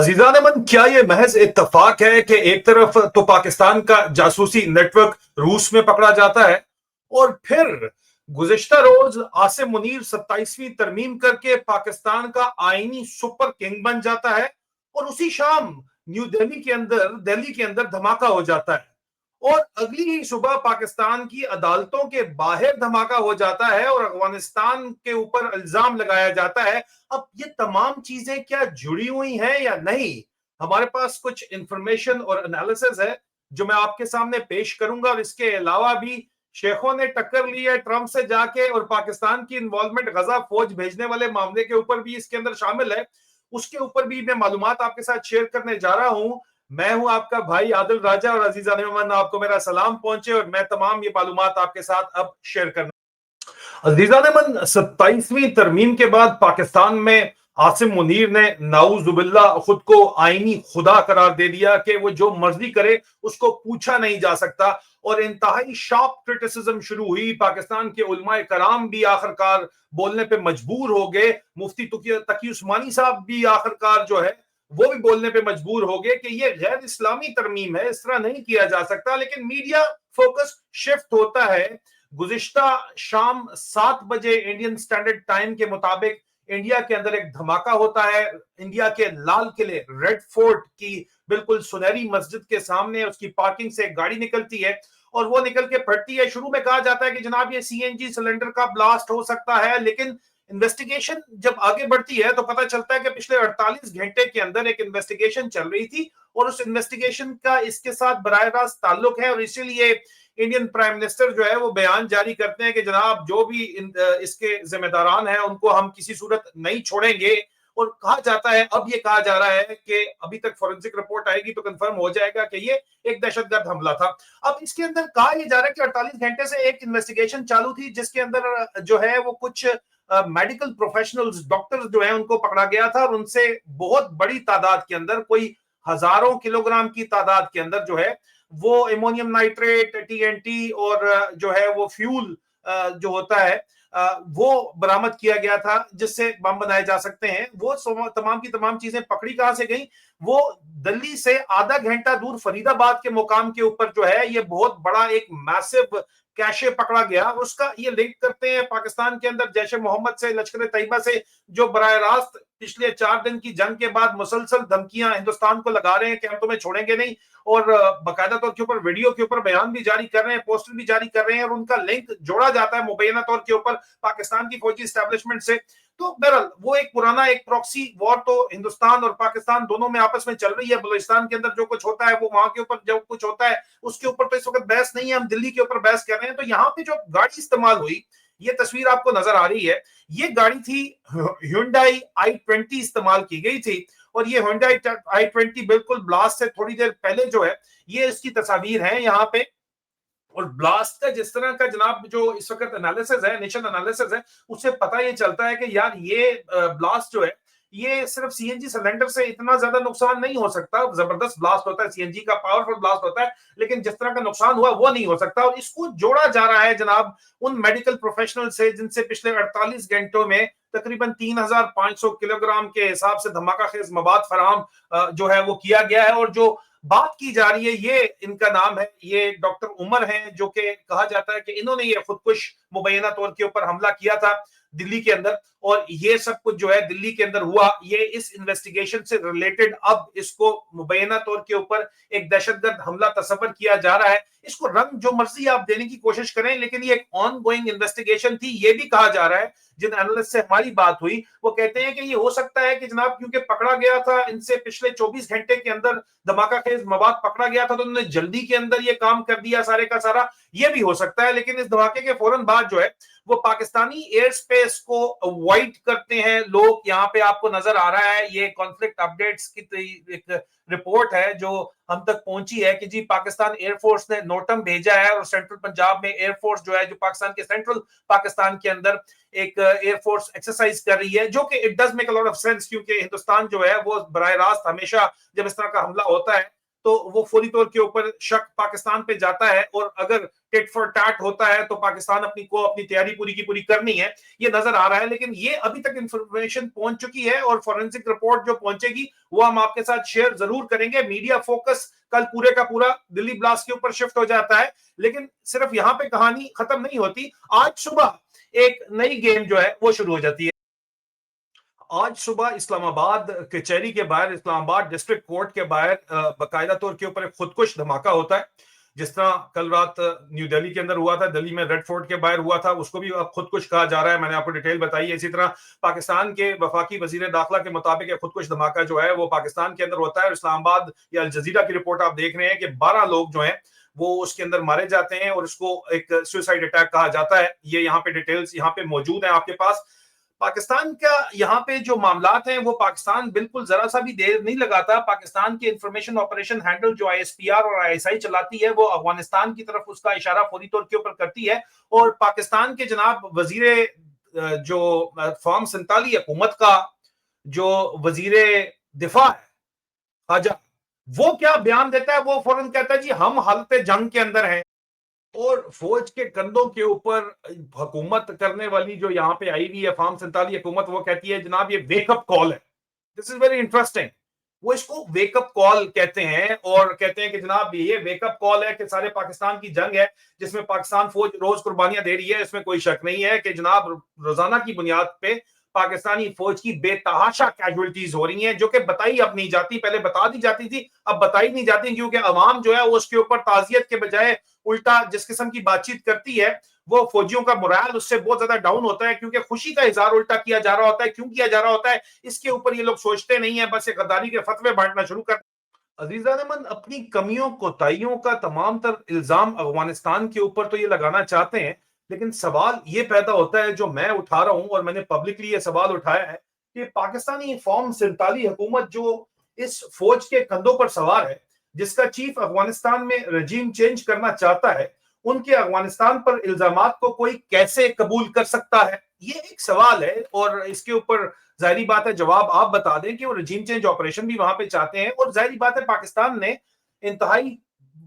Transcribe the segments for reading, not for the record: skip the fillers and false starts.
अजीजान अमन, क्या ये महज इत्तेफाक है कि एक तरफ तो पाकिस्तान का जासूसी नेटवर्क रूस में पकड़ा जाता है और फिर गुज़िश्ता रोज आसिम मुनीर 27वीं तरमीम करके पाकिस्तान का आईनी सुपर किंग बन जाता है और उसी शाम न्यू दिल्ली के अंदर धमाका हो जाता है और अगली ही सुबह पाकिस्तान की अदालतों के बाहर धमाका हो जाता है और अफगानिस्तान के ऊपर इल्जाम लगाया जाता है। अब ये तमाम चीजें क्या जुड़ी हुई हैं या नहीं, हमारे पास कुछ इंफॉर्मेशन और एनालिसिस है जो मैं आपके सामने पेश करूंगा। और इसके अलावा भी शेखों ने टक्कर ली है ट्रंप से जाके और पाकिस्तान की इन्वॉल्वमेंट गजा फौज भेजने वाले मामले के ऊपर भी इसके अंदर शामिल है। उसके ऊपर भी मैं मालूमात आपके साथ शेयर करने जा रहा हूं। मैं हूं आपका भाई आदिल राजा और अजीजा नेमन, आपको मेरा सलाम पहुंचे और मैं तमाम ये मालूमात आपके साथ अब शेयर करना। अजीजा नेमन, 27वीं तरमीम के बाद पाकिस्तान में आसिम मुनीर ने नाउजुबिल्ला खुद को आईनी खुदा करार दे दिया कि वो जो मर्जी करे उसको पूछा नहीं जा सकता और इंतहाई शार्प क्रिटिसिज्म शुरू हुई। पाकिस्तान के उलमाए कराम भी आखिरकार बोलने पे मजबूर हो गए। मुफ्ती तकी उस्मानी साहब भी आखिरकार जो है वो भी बोलने पे मजबूर हो गए कि ये गैर इस्लामी तरमीम है, इस तरह नहीं किया जा सकता। लेकिन मीडिया फोकस शिफ्ट होता है। गुज़िश्ता शाम 7 बजे इंडियन स्टैंडर्ड टाइम के मुताबिक इंडिया के अंदर एक धमाका होता है। इंडिया के लाल किले रेड फोर्ट की बिल्कुल सुनहरी मस्जिद के सामने उसकी पार्किंग से एक गाड़ी निकलती है और वो निकल के फटती है। शुरू में कहा जाता है कि जनाब ये सीएनजी सिलेंडर का ब्लास्ट हो सकता है, लेकिन इन्वेस्टिगेशन जब आगे बढ़ती है तो पता चलता है कि पिछले 48 घंटे के अंदर एक इन्वेस्टिगेशन चल रही थी और उस इन्वेस्टिगेशन का इसके साथ बराह रास्त ताल्लुक है। और इसीलिए इंडियन प्राइम मिनिस्टर जो है वो बयान जारी करते हैं कि जनाब जो भी इसके जिम्मेदारान हैं उनको हम किसी सूरत नहीं छोड़ेंगे। और कहा जाता है, अब ये कहा जा रहा है कि अभी तक फॉरेंसिक रिपोर्ट आएगी तो कंफर्म हो जाएगा कि ये एक दहशतगर्द हमला था। अब इसके अंदर कहा यह जा रहा है कि 48 घंटे से एक इन्वेस्टिगेशन चालू थी जिसके अंदर जो है वो कुछ मेडिकल प्रोफेशनल्स डॉक्टर्स जो है उनको पकड़ा गया था और उनसे बहुत बड़ी तादाद के अंदर, कोई हजारों किलोग्राम की तादाद के अंदर जो है वो एमोनियम नाइट्रेट, टीएनटी और जो है वो फ्यूल जो होता है वो बरामद किया गया था जिससे बम बनाए जा सकते हैं। वो तमाम की तमाम चीजें पकड़ी कहां से गई? वो दिल्ली से आधा घंटा दूर फरीदाबाद के मुकाम के ऊपर जो है ये बहुत बड़ा एक मैसिव कैशे पकड़ा गया। उसका ये लिंक करते हैं पाकिस्तान के अंदर जैश ए मोहम्मद से, लश्कर तैयबा से, जो बराह रास्त पिछले 4 दिन की जंग के बाद मुसलसल धमकियां हिंदुस्तान को लगा रहे हैं कि हम तुम्हें छोड़ेंगे नहीं और बाकायदा तौर के ऊपर वीडियो के ऊपर बयान भी जारी कर रहे हैं, पोस्टर भी जारी कर रहे हैं और उनका लिंक जोड़ा जाता है मुबैना तौर के ऊपर पाकिस्तान की फौजी एस्टेब्लिशमेंट से। तो बहरहाल वो एक पुराना एक प्रॉक्सी वॉर तो हिंदुस्तान और पाकिस्तान दोनों में आपस में चल रही है। बलूचिस्तान के अंदर जो कुछ होता है वो वहां के ऊपर जो कुछ होता है उसके ऊपर तो इस वक्त बहस नहीं है, हम दिल्ली के ऊपर बहस कर रहे हैं। तो यहाँ पे जो गाड़ी इस्तेमाल हुई, ये तस्वीर आपको नजर आ रही है, ये गाड़ी थी Hyundai i20 इस्तेमाल की गई थी और ये Hyundai i20 बिल्कुल ब्लास्ट से थोड़ी देर पहले जो है ये इसकी तस्वीर है यहाँ पे। और ब्लास्ट का जिस तरह का जनाब जो इस वक्त एनालिसिस है, इनिशियल एनालिसिस है, उससे पता ये चलता है कि यार ये ब्लास्ट जो है ये सिर्फ सीएनजी सिलेंडर से इतना ज्यादा नुकसान नहीं हो सकता। जबरदस्त ब्लास्ट होता है, सीएनजी का पावरफुल ब्लास्ट होता है, लेकिन जिस तरह का नुकसान हुआ वो नहीं हो सकता। और इसको जोड़ा जा रहा है जनाब उन मेडिकल प्रोफेशनल से जिनसे पिछले 48 घंटों में तकरीबन 3500 किलोग्राम के हिसाब से धमाका खेज मवाद फराहम जो है वो किया गया है। और जो बात की जा रही है ये इनका नाम है, ये डॉक्टर उमर हैं, जो कि कहा जाता है कि इन्होंने ये खुदकुश मुबैना तौर के ऊपर हमला किया था दिल्ली के अंदर। और ये सब कुछ जो है दिल्ली के अंदर हुआ, ये इस इन्वेस्टिगेशन से रिलेटेड अब इसको मुबैना तौर के ऊपर एक दहशतगर्द हमला तस्वर किया जा रहा है। इसको रंग जो मर्जी आप देने की कोशिश करें, लेकिन ये एक ऑन गोइंग इन्वेस्टिगेशन थी। ये भी कहा जा रहा है, जिन एनालिस्ट से हमारी बात हुई वो कहते हैं कि ये हो सकता है कि जनाब क्योंकि पकड़ा गया था इनसे पिछले 24 घंटे के अंदर धमाका खेज मवाद पकड़ा गया था तो उन्होंने जल्दी के अंदर ये काम कर दिया सारे का सारा, ये भी हो सकता है। लेकिन इस धमाके के फौरन बाद जो है वो पाकिस्तानी एयर स्पेस को अवॉइड करते हैं लोग। यहाँ पे आपको नजर आ रहा है ये कॉन्फ्लिक्ट अपडेट्स की एक रिपोर्ट है जो हम तक पहुंची है कि जी पाकिस्तान एयरफोर्स ने नोटम भेजा है और सेंट्रल पंजाब में एयरफोर्स जो है जो पाकिस्तान के सेंट्रल पाकिस्तान के अंदर एक एयरफोर्स एक्सरसाइज कर रही है, जो कि it does make a lot of sense क्योंकि हिंदुस्तान जो है वो बराह रास्त हमेशा जब इस तरह का हमला होता है तो वो फौरी तौर के ऊपर शक पाकिस्तान पे जाता है, और अगर टिट फॉर टैट होता है तो पाकिस्तान अपनी तैयारी पूरी की पूरी करनी है, ये नजर आ रहा है। लेकिन ये अभी तक इंफॉर्मेशन पहुंच चुकी है, और फॉरेंसिक रिपोर्ट जो पहुंचेगी वो हम आपके साथ शेयर जरूर करेंगे। मीडिया फोकस कल पूरे का पूरा दिल्ली ब्लास्ट के ऊपर शिफ्ट हो जाता है, लेकिन सिर्फ यहां पे कहानी खत्म नहीं होती। आज सुबह एक नई गेम जो है वो शुरू हो जाती है। आज सुबह इस्लामाबाद कचहरी के बाहर, इस्लामाबाद डिस्ट्रिक्ट कोर्ट के बाहर बाकायदा तौर के ऊपर एक खुदकुश धमाका होता है, जिस तरह कल रात न्यू दिल्ली के अंदर हुआ था, दिल्ली में रेड फोर्ट के बाहर हुआ था, उसको भी अब खुदकुश कहा जा रहा है। मैंने आपको डिटेल बताई है। इसी तरह पाकिस्तान के वफाकी वजीर दाखिला के मुताबिक खुदकुश धमाका जो है वो पाकिस्तान के अंदर होता है। इस्लामाबाद या अल जजीरा की रिपोर्ट आप देख रहे हैं कि 12 लोग जो हैं वो उसके अंदर मारे जाते हैं, और इसको एक सुसाइड अटैक कहा जाता है। ये यहाँ पे डिटेल्स यहाँ पे मौजूद है आपके पास। पाकिस्तान का यहाँ पे जो मामलात हैं वो पाकिस्तान बिल्कुल जरा सा भी देर नहीं लगाता। पाकिस्तान के इंफॉर्मेशन ऑपरेशन हैंडल जो आईएसपीआर और आईएसआई चलाती है वो अफगानिस्तान की तरफ उसका इशारा फौरी तौर के ऊपर करती है, और पाकिस्तान के जनाब वजीरे जो फॉर्म 47 हुकूमत का जो वजीरे दिफा है खाजा, वो क्या बयान देता है, वो फौरन कहता है जी हम हालत जंग के अंदर हैं। और फौज के कंधों के ऊपर हुकूमत करने वाली जो यहाँ पे आई हुई है फार्म 47 हुकूमत, वो कहती है जनाब ये वेकअप कॉल है। This is very interesting. वो इसको वेकअप कॉल कहते हैं, और कहते हैं कि जनाब ये वेकअप कॉल है कि सारे पाकिस्तान की जंग है जिसमें पाकिस्तान फौज रोज कुर्बानियां दे रही है। इसमें कोई शक नहीं है कि जनाब रोजाना की बुनियाद पे पाकिस्तानी फौज की बेतहाशा कैजुअलिटीज हो रही हैं, जो कि बताई अब नहीं जाती। पहले बता दी जाती थी, अब बताई नहीं जाती, क्योंकि अवाम जो है वो उसके ऊपर ताजियत के बजाय उल्टा जिस किस्म की बातचीत करती है, वो फौजियों का मोराल उससे बहुत ज्यादा डाउन होता है, क्योंकि खुशी का इजहार उल्टा किया जा रहा होता है। क्यों किया जा रहा होता है इसके ऊपर ये लोग सोचते नहीं है, बस एक गद्दारी के फतवे बांटना शुरू कर। अजीजा नमन अपनी कमियों कोताहियों का तमाम तर इल्जाम अफगानिस्तान के ऊपर तो ये लगाना चाहते हैं, लेकिन सवाल ये पैदा होता है जो मैं उठा रहा हूं, और मैंने पब्लिकली ये सवाल उठाया है कि पाकिस्तानी फॉर्म 47 हुकूमत जो इस फौज के कंधों पर सवार है, जिसका चीफ अफगानिस्तान में रजीम चेंज करना चाहता है, उनके अफगानिस्तान पर इल्जामात को कोई कैसे कबूल कर सकता है, ये एक सवाल है। और इसके ऊपर जाहिर बात है जवाब आप बता दें कि वो रजीम चेंज ऑपरेशन भी वहां पे चाहते हैं, और जाहिर बात है पाकिस्तान ने इंतहाई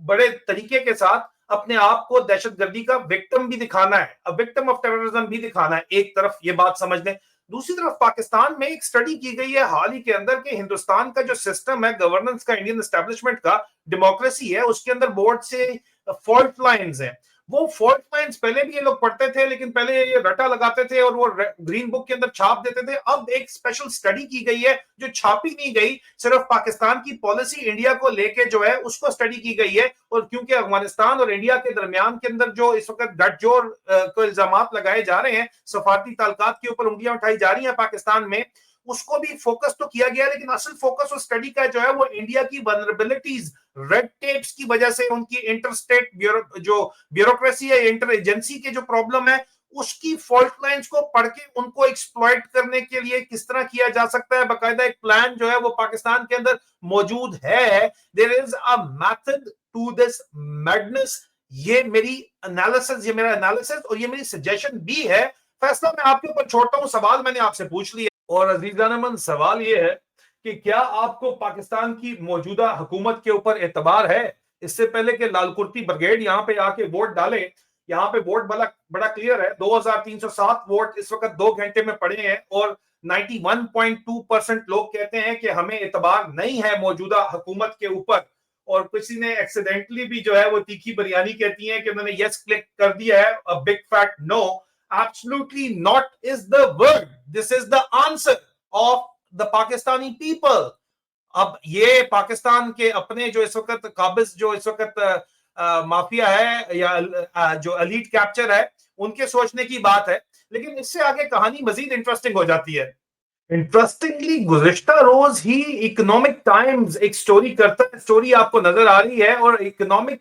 बड़े तरीके के साथ अपने आप को दहशतगर्दी का विक्टिम भी दिखाना है, अब विक्टिम ऑफ टेररिज्म भी दिखाना है। एक तरफ ये बात समझ लें, दूसरी तरफ पाकिस्तान में एक स्टडी की गई है हाल ही के अंदर के हिंदुस्तान का जो सिस्टम है गवर्नेंस का, इंडियन एस्टेब्लिशमेंट का, डेमोक्रेसी है, उसके अंदर बोर्ड से फॉल्ट लाइंस हैं। वो फॉल्ट लाइंस पहले भी ये लोग पढ़ते थे, लेकिन पहले ये रटा लगाते थे और वो ग्रीन बुक के अंदर छाप देते थे। अब एक स्पेशल स्टडी की गई है जो छापी नहीं गई, सिर्फ पाकिस्तान की पॉलिसी इंडिया को लेके जो है उसको स्टडी की गई है। और क्योंकि अफगानिस्तान और इंडिया के दरमियान के अंदर जो इस वक्त गठजोड़ को इल्जाम लगाए जा रहे हैं, सफारती ताल्लुकात के ऊपर उंगलियां उठाई जा रही हैं पाकिस्तान में, उसको भी फोकस तो किया गया, लेकिन असल फोकस उस स्टडी का जो है वो इंडिया की वनरेबिलिटीज, रेड टेप्स की वजह से, उनकी इंटरस्टेट जो ब्यूरोक्रेसी है, इंटर एजेंसी के जो प्रॉब्लम है, उसकी फॉल्ट लाइंस को पढ़ के उनको एक्सप्लॉइट करने के लिए किस तरह किया जा सकता है, बाकायदा एक प्लान जो है वो पाकिस्तान के अंदर मौजूद है। There is a method to this madness. ये मेरी एनालिसिस, ये मेरा एनालिसिस और ये मेरी सजेशन भी है। फैसला मैं आपके ऊपर छोड़ता हूं, सवाल मैंने आपसे पूछ लिया। और अजीजान अमन सवाल ये है कि क्या आपको पाकिस्तान की मौजूदा हुकूमत के ऊपर एतबार है? इससे पहले कि लालकुर्ती ब्रिगेड यहाँ पे आके वोट डाले, यहाँ पे वोट बड़ा क्लियर है। 2307 वोट इस वक्त 2 घंटे में पड़े हैं, और 91.2% लोग कहते हैं कि हमें एतबार नहीं है मौजूदा हुकूमत के ऊपर। और किसी ने एक्सीडेंटली भी जो है वो तीखी बिरयानी कहती है कि उन्होंने यस क्लिक कर दिया है, a big fat no. Absolutely not is the word. This is the answer of the Pakistani people. अब ये पाकिस्तान के अपने जो इस वक्त काबिज जो इस वक्त माफिया है या जो एलीट कैप्चर है, उनके सोचने की बात है। लेकिन इससे आगे कहानी मजीद इंटरेस्टिंग हो जाती है। इंटरेस्टिंगली गुज़िश्ता रोज ही इकोनॉमिक टाइम्स एक स्टोरी करता है, स्टोरी आपको नजर आ रही है, और इकोनॉमिक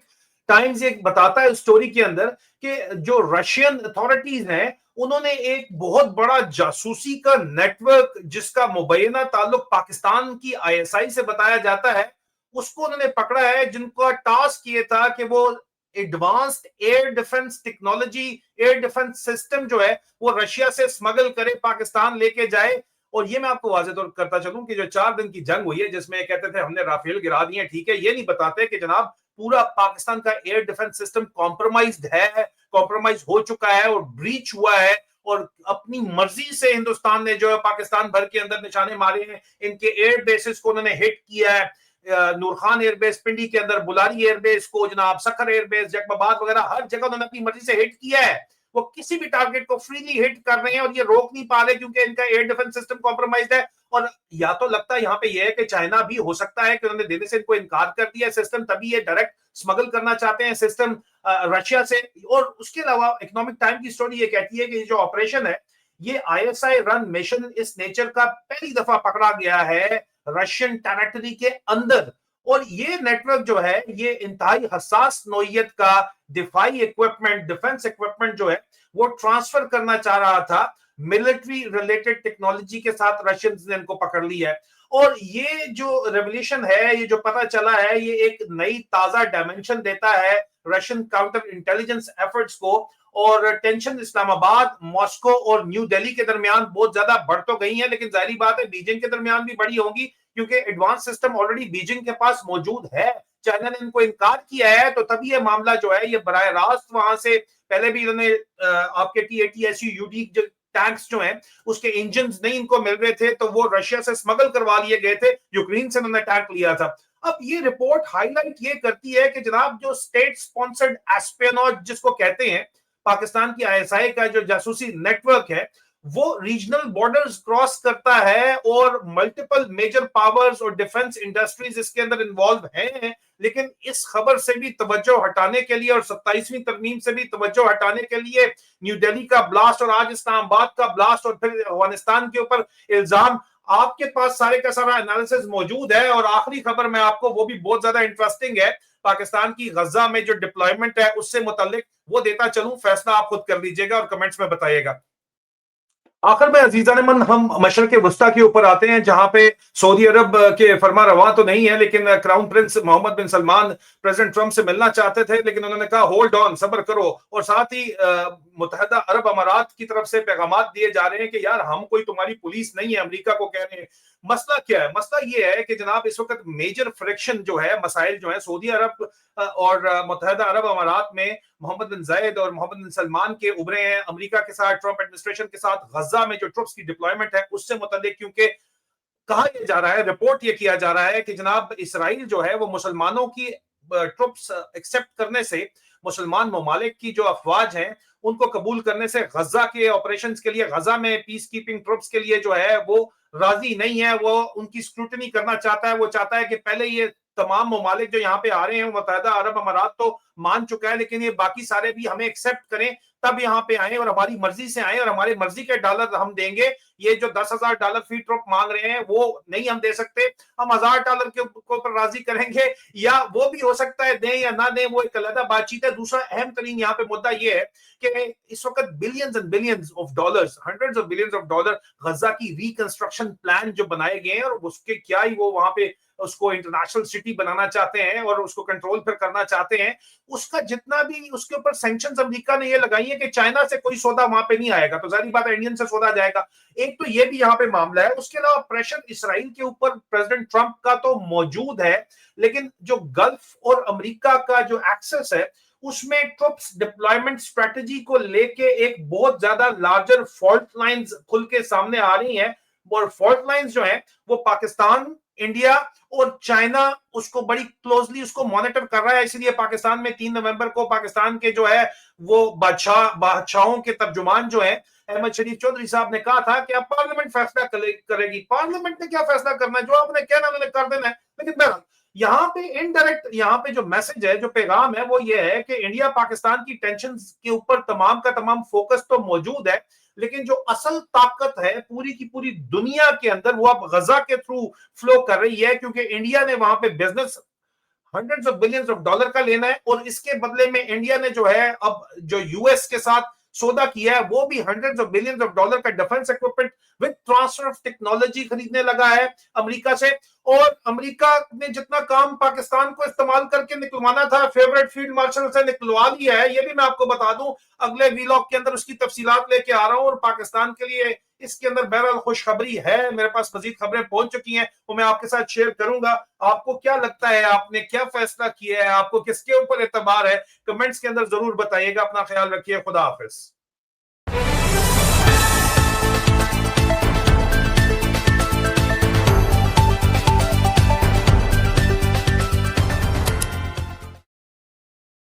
टाइम्स एक बताता है उस स्टोरी के अंदर कि जो रशियन अथॉरिटीज हैं उन्होंने एक बहुत बड़ा जासूसी का नेटवर्क, जिसका मुबैना ताल्लुक पाकिस्तान की आईएसआई से बताया जाता है, उसको उन्होंने पकड़ा है, जिनका टास्क ये था कि वो advanced air defence technology, air defence system जो है वो रशिया से स्मगल करे, पाकिस्तान लेके जाए, और ये मैं आपको वाज़ेह तौर करता चलूं कि जो 4 दिन की जंग हुई है जिसमें कहते थे हमने राफेल गिरा दिए, ठीक है, ये नहीं बताते कि जनाब पूरा पाकिस्तान का एयर डिफेंस सिस्टम कॉम्प्रोमाइज्ड है, कॉम्प्रोमाइज हो चुका है और ब्रीच हुआ है, और अपनी मर्जी से हिंदुस्तान ने जो है पाकिस्तान भर के अंदर निशाने मारे हैं, इनके एयर बेसिस को उन्होंने हिट किया है। नूर खान एयरबेस पिंडी के अंदर, बुलारी एयरबेस को, जनाब सखर एयरबेस, जगबाबाद वगैरह हर जगह उन्होंने अपनी मर्जी से हिट किया है। वो किसी भी टारगेट को फ्रीली हिट कर रहे हैं और ये रोक नहीं पा रहे क्योंकि इनका एयर डिफेंस सिस्टम कॉम्प्रोमाइज है। और या तो लगता है यहाँ पे ये है कि चाइना भी हो सकता है कि उन्होंने देने से इनको इनकार कर दिया सिस्टम, तभी ये डायरेक्ट स्मगल करना चाहते हैं सिस्टम रशिया से। और उसके अलावा इकोनॉमिक टाइम की स्टोरी ये कहती है कि जो ऑपरेशन है ये आईएसआई रन मिशन इस नेचर का पहली दफा पकड़ा गया है रशियन टेरिटरी के अंदर। और ये नेटवर्क जो है ये इंतहाई हसास नोयत का दिफाई इक्विपमेंट, डिफेंस इक्विपमेंट जो है वो ट्रांसफर करना चाह रहा था मिलिट्री रिलेटेड टेक्नोलॉजी के साथ। रशियंस ने इनको पकड़ लिया है और ये जो रेवल्यूशन है, ये जो पता चला है, ये एक नई ताजा डायमेंशन देता है रशियन काउंटर इंटेलिजेंस एफर्ट्स को। और टेंशन इस्लामाबाद, मॉस्को और न्यू दिल्ली के दरमियान बहुत ज्यादा बढ़ तो गई है, लेकिन जाहिर बात है बीजिंग के दरमियान भी बढ़ी होगी क्योंकि एडवांस सिस्टम ऑलरेडी बीजिंग के पास मौजूद है। चाइना ने इनको इनकार किया है तो तभी ये मामला जो है ये बराह रास्त वहां से, पहले भी इन्होंने आपके T-80SU यूडी जो टैंक्स जो हैं उसके इंजन नहीं इनको मिल रहे थे तो वो रशिया से स्मगल करवा लिए गए थे, यूक्रेन से उन्होंने टैंक लिया था। अब ये रिपोर्ट हाईलाइट ये करती है कि जनाब जो स्टेट स्पॉन्सर्ड एस्पियोनॉज जिसको कहते हैं, पाकिस्तान की आईएसआई का जो जासूसी नेटवर्क है वो रीजनल बॉर्डर्स क्रॉस करता है और मल्टीपल मेजर पावर्स और डिफेंस इंडस्ट्रीज इसके अंदर इन्वॉल्व हैं। लेकिन इस खबर से भी तवज्जो हटाने के लिए और 27वीं तरमीम से भी तवज्जो हटाने के लिए न्यू दिल्ली का ब्लास्ट और आज इस्लामाबाद का ब्लास्ट और फिर अफगानिस्तान के ऊपर इल्जाम, आपके पास सारे का सारा एनालिसिस मौजूद है। और आखिरी खबर मैं आपको, वो भी बहुत ज्यादा इंटरेस्टिंग है, पाकिस्तान की गजा में जो डिप्लॉयमेंट है उससे मुतालिक, वो देता चलूं, फैसला आप खुद कर लीजिएगा और कमेंट्स में बताइएगा। आखिर में अजीजा ने मन हम मशरक वस्ता के ऊपर आते हैं जहां पे सऊदी अरब के फरमा रवा तो नहीं है, लेकिन क्राउन प्रिंस मोहम्मद बिन सलमान प्रेसिडेंट ट्रंप से मिलना चाहते थे, लेकिन उन्होंने कहा होल्ड ऑन, सब्र करो। और साथ ही मुत्तहदा अरब अमारात की तरफ से पैगाम दिए जा रहे हैं कि यार हम कोई तुम्हारी पुलिस नहीं है, अमेरिका को कह रहे हैं। मसला क्या है? मसला ये है कि जनाब इस वक्त मेजर फ्रिक्शन जो है, मसाइल जो है सऊदी अरब और मुत्तहदा अरब अमारात में मोहम्मद बिन जायद और मोहम्मद बिन सलमान के उभरे हैं अमेरिका के साथ, ट्रंप एडमिनिस्ट्रेशन के साथ गजा में जो ट्रुप्स की डिप्लॉयमेंट है उससे मुतालिक। क्योंकि कहा यह जा रहा है, रिपोर्ट यह किया जा रहा है कि जनाब इसराइल जो है वो मुसलमानों की ट्रुप्स एक्सेप्ट करने से, मुसलमान ममालिक की जो अफवाज हैं उनको कबूल करने से गजा के ऑपरेशन के लिए, गजा में पीस कीपिंग ट्रुप्स के लिए जो है वो राजी नहीं है। वो उनकी स्क्रूटनी करना चाहता है। वो चाहता है कि पहले ये तमाम ममालिक जो यहाँ पे आ रहे हैं, मुत्तहदा अरब अमारात तो मान चुका है, लेकिन ये बाकी सारे भी हमें एक्सेप्ट करें, तब यहाँ पे आए और हमारी मर्जी से आए और हमारी मर्जी के डॉलर हम देंगे। ये जो $10,000 फी ट्रुप मांग रहे हैं वो नहीं हम दे सकते, हम $1,000 के ऊपर राजी करेंगे, या वो भी हो सकता है दें या ना दें, वो एक अलग बातचीत है। दूसरा अहम तरीन यहाँ पे मुद्दा ये है कि इस वक्त billions and billions of dollars, hundreds of billions of dollar Gaza की रिकंस्ट्रक्शन प्लान जो बनाए गए हैं, और उसके क्या ही वो वहां पे उसको इंटरनेशनल सिटी बनाना चाहते हैं और उसको कंट्रोल फिर करना चाहते हैं, उसका जितना भी उसके ऊपर सैंक्शंस अमेरिका ने ये लगाई है कि चाइना से कोई सौदा वहां पे नहीं आएगा, तो जाहिर बात है इंडियन से सौदा जाएगा। एक तो ये भी यहाँ पे मामला है। उसके अलावा प्रेशर इसराइल के ऊपर प्रेसिडेंट ट्रंप का तो मौजूद है, लेकिन जो गल्फ और अमेरिका का जो एक्सेस है उसमें ट्रुप्स डिप्लॉयमेंट स्ट्रेटजी को लेके एक बहुत ज्यादा लार्जर फॉल्ट लाइंस खुल के सामने आ रही हैं। और फॉल्ट लाइंस जो है वो पाकिस्तान, इंडिया और चाइना उसको बड़ी क्लोजली उसको मॉनिटर कर रहा है। इसलिए पाकिस्तान में 3 नवंबर को पाकिस्तान के जो है वो बादशाहों के तर्जुमान जो है अहमद शरीफ चौधरी साहब ने कहा था कि अब पार्लियामेंट फैसला करेगी। पार्लियामेंट ने क्या फैसला करना है, जो आपने कहना उन्होंने कर देना है। लेकिन बहरहाल यहाँ पे इनडायरेक्ट, यहाँ पे जो मैसेज है, जो पैगाम है, वो ये है कि इंडिया पाकिस्तान की टेंशन के ऊपर तमाम का तमाम फोकस तो मौजूद है, लेकिन जो असल ताकत है पूरी की पूरी दुनिया के अंदर वो अब गजा के थ्रू फ्लो कर रही है, क्योंकि इंडिया ने वहां पे business hundreds of billions of dollar का लेना है और इसके बदले में इंडिया ने जो है अब जो यूएस के साथ सौदा किया है वो भी hundreds of billions of dollar का defence equipment with transfer of technology खरीदने लगा है अमेरिका से। और अमेरिका ने जितना काम पाकिस्तान को इस्तेमाल करके निकलवाना था फेवरेट फील्ड मार्शल से निकलवा लिया है। ये भी मैं आपको बता दूं, अगले वीलॉग के अंदर उसकी तफसीलात लेके आ रहा हूं। और पाकिस्तान के लिए इसके अंदर बहरहाल खुशखबरी है, मेरे पास मजीद खबरें पहुंच चुकी हैं, वो मैं आपके साथ शेयर करूंगा। आपको क्या लगता है, आपने क्या फैसला किया है, आपको किसके ऊपर एतबार है, कमेंट्स के अंदर जरूर बताइएगा। अपना ख्याल रखिए, खुदा हाफिज।